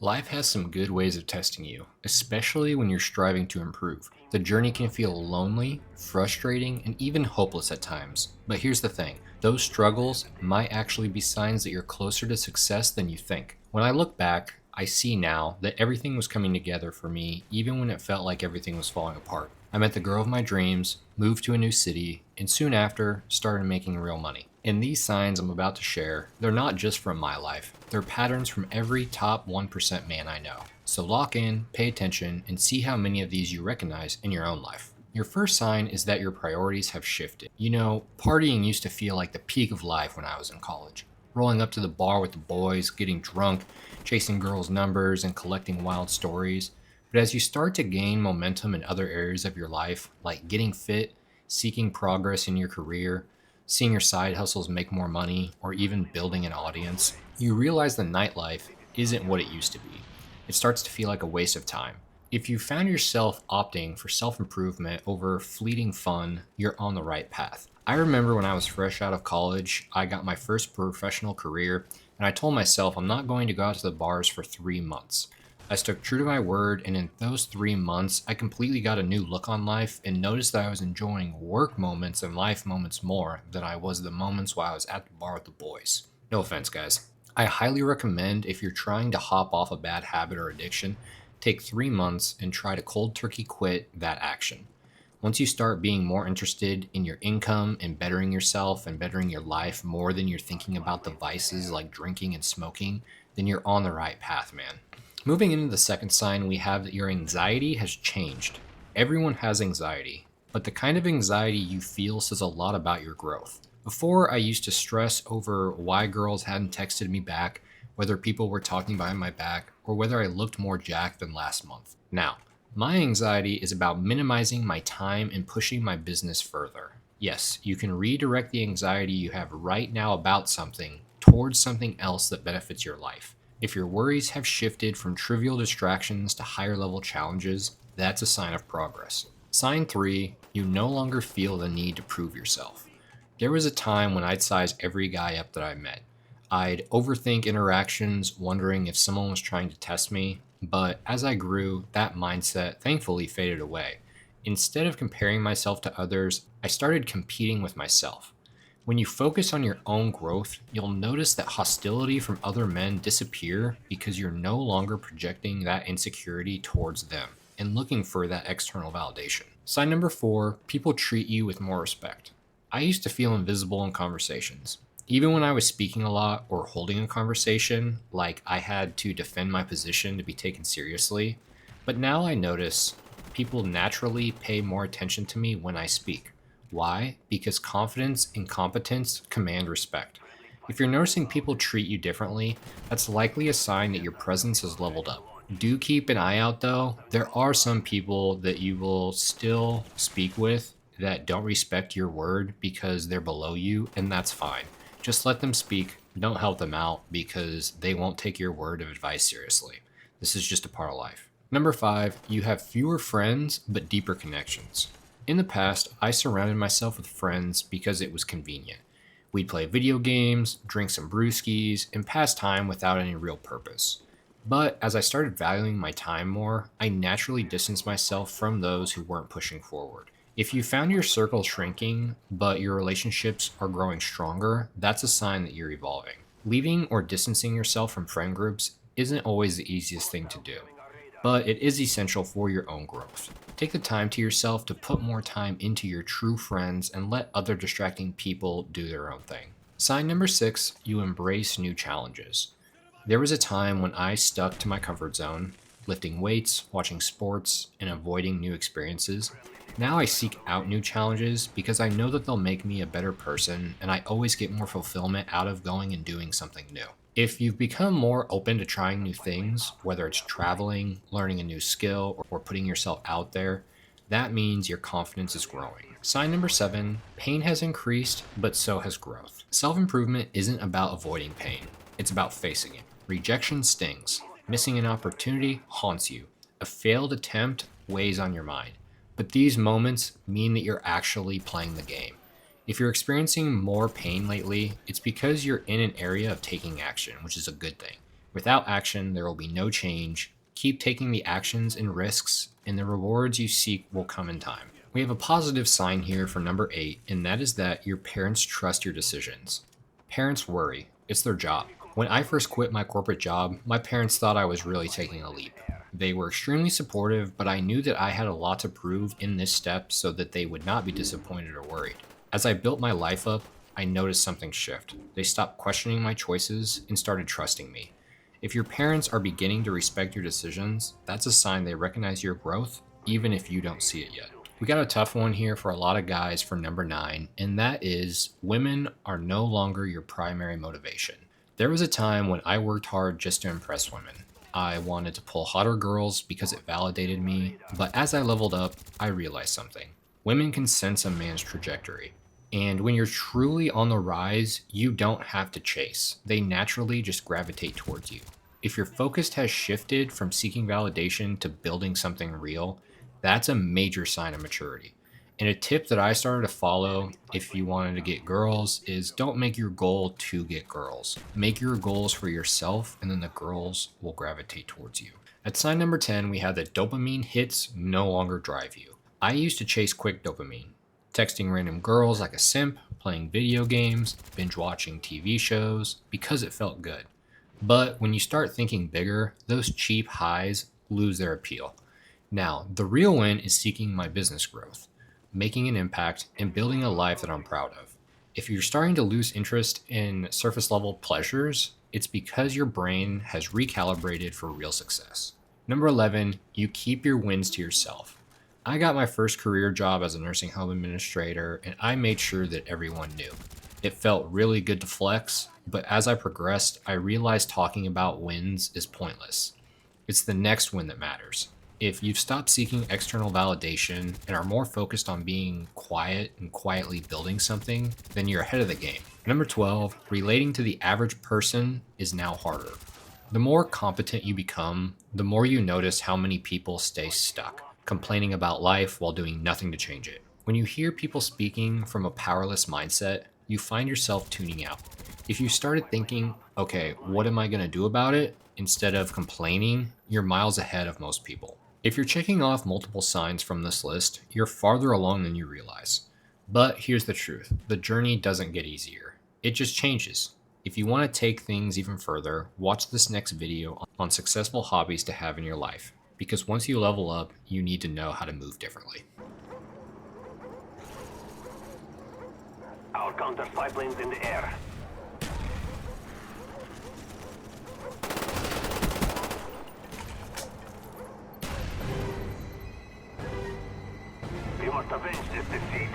Life has some good ways of testing you, especially when you're striving to improve. The journey can feel lonely, frustrating, and even hopeless at times. But here's the thing, those struggles might actually be signs that you're closer to success than you think. When I look back, I see now that everything was coming together for me even when it felt like everything was falling apart. I met the girl of my dreams, moved to a new city, and soon after started making real money. And these signs I'm about to share, they're not just from my life, they're patterns from every top 1% man I know. So lock in, pay attention, and see how many of these you recognize in your own life. Your first sign is that your priorities have shifted. You know, partying used to feel like the peak of life when I was in college. Rolling up to the bar with the boys, getting drunk, chasing girls' numbers, and collecting wild stories. But as you start to gain momentum in other areas of your life, like getting fit, seeking progress in your career, seeing your side hustles make more money, or even building an audience, you realize the nightlife isn't what it used to be. It starts to feel like a waste of time. If you found yourself opting for self improvement over fleeting fun, you're on the right path. I remember when I was fresh out of college, I got my first professional career, and I told myself I'm not going to go out to the bars for 3 months. I stuck true to my word, and in those 3 months, I completely got a new look on life and noticed that I was enjoying work moments and life moments more than I was the moments while I was at the bar with the boys. No offense, guys. I highly recommend if you're trying to hop off a bad habit or addiction, take 3 months and try to cold turkey quit that action. Once you start being more interested in your income and bettering yourself and bettering your life more than you're thinking about the vices like drinking and smoking, then you're on the right path, man. Moving into the second sign, we have that your anxiety has changed. Everyone has anxiety, but the kind of anxiety you feel says a lot about your growth. Before, I used to stress over why girls hadn't texted me back, whether people were talking behind my back, or whether I looked more jacked than last month. Now, my anxiety is about minimizing my time and pushing my business further. Yes, you can redirect the anxiety you have right now about something towards something else that benefits your life. If your worries have shifted from trivial distractions to higher level challenges, that's a sign of progress. Sign 3, you no longer feel the need to prove yourself. There was a time when I'd size every guy up that I met. I'd overthink interactions, wondering if someone was trying to test me, but as I grew, that mindset thankfully faded away. Instead of comparing myself to others, I started competing with myself. When you focus on your own growth, you'll notice that hostility from other men disappear because you're no longer projecting that insecurity towards them and looking for that external validation. Sign number 4, people treat you with more respect. I used to feel invisible in conversations. Even when I was speaking a lot or holding a conversation, like I had to defend my position to be taken seriously. But now I notice people naturally pay more attention to me when I speak. Why? Because confidence and competence command respect. If you're noticing people treat you differently, that's likely a sign that your presence has leveled up. Do keep an eye out though. There are some people that you will still speak with that don't respect your word because they're below you, and that's fine. Just let them speak. Don't help them out because they won't take your word of advice seriously. This is just a part of life. Number 5, you have fewer friends but deeper connections. In the past, I surrounded myself with friends because it was convenient. We'd play video games, drink some brewskis, and pass time without any real purpose. But as I started valuing my time more, I naturally distanced myself from those who weren't pushing forward. If you found your circle shrinking, but your relationships are growing stronger, that's a sign that you're evolving. Leaving or distancing yourself from friend groups isn't always the easiest thing to do, but it is essential for your own growth. Take the time to yourself to put more time into your true friends and let other distracting people do their own thing. Sign number 6, you embrace new challenges. There was a time when I stuck to my comfort zone, lifting weights, watching sports, and avoiding new experiences. Now I seek out new challenges because I know that they'll make me a better person, and I always get more fulfillment out of going and doing something new. If you've become more open to trying new things, whether it's traveling, learning a new skill, or putting yourself out there, that means your confidence is growing. Sign number 7, pain has increased, but so has growth. Self-improvement isn't about avoiding pain, it's about facing it. Rejection stings. Missing an opportunity haunts you. A failed attempt weighs on your mind. But these moments mean that you're actually playing the game. If you're experiencing more pain lately, it's because you're in an area of taking action, which is a good thing. Without action, there will be no change. Keep taking the actions and risks, and the rewards you seek will come in time. We have a positive sign here for number 8, and that is that your parents trust your decisions. Parents worry. It's their job. When I first quit my corporate job, my parents thought I was really taking a leap. They were extremely supportive, but I knew that I had a lot to prove in this step so that they would not be disappointed or worried. As I built my life up, I noticed something shift. They stopped questioning my choices and started trusting me. If your parents are beginning to respect your decisions, that's a sign they recognize your growth, even if you don't see it yet. We got a tough one here for a lot of guys for number 9, and that is women are no longer your primary motivation. There was a time when I worked hard just to impress women. I wanted to pull hotter girls because it validated me, but as I leveled up, I realized something. Women can sense a man's trajectory. And when you're truly on the rise, you don't have to chase. They naturally just gravitate towards you. If your focus has shifted from seeking validation to building something real, that's a major sign of maturity. And a tip that I started to follow if you wanted to get girls is don't make your goal to get girls. Make your goals for yourself, and then the girls will gravitate towards you. At sign number 10, we have that dopamine hits no longer drive you. I used to chase quick dopamine, texting random girls like a simp, playing video games, binge watching TV shows, because it felt good. But when you start thinking bigger, those cheap highs lose their appeal. Now, the real win is seeking my business growth, making an impact, and building a life that I'm proud of. If you're starting to lose interest in surface level pleasures, it's because your brain has recalibrated for real success. Number 11, you keep your wins to yourself. I got my first career job as a nursing home administrator, and I made sure that everyone knew. It felt really good to flex, but as I progressed, I realized talking about wins is pointless. It's the next win that matters. If you've stopped seeking external validation and are more focused on being quiet and quietly building something, then you're ahead of the game. Number 12, relating to the average person is now harder. The more competent you become, the more you notice how many people stay stuck, complaining about life while doing nothing to change it. When you hear people speaking from a powerless mindset, you find yourself tuning out. If you started thinking, okay, what am I going to do about it? Instead of complaining, you're miles ahead of most people. If you're checking off multiple signs from this list, you're farther along than you realize. But here's the truth, the journey doesn't get easier. It just changes. If you want to take things even further, watch this next video on successful hobbies to have in your life. Because once you level up, you need to know how to move differently. Our counter spy planes in the air. We must avenge this defeat.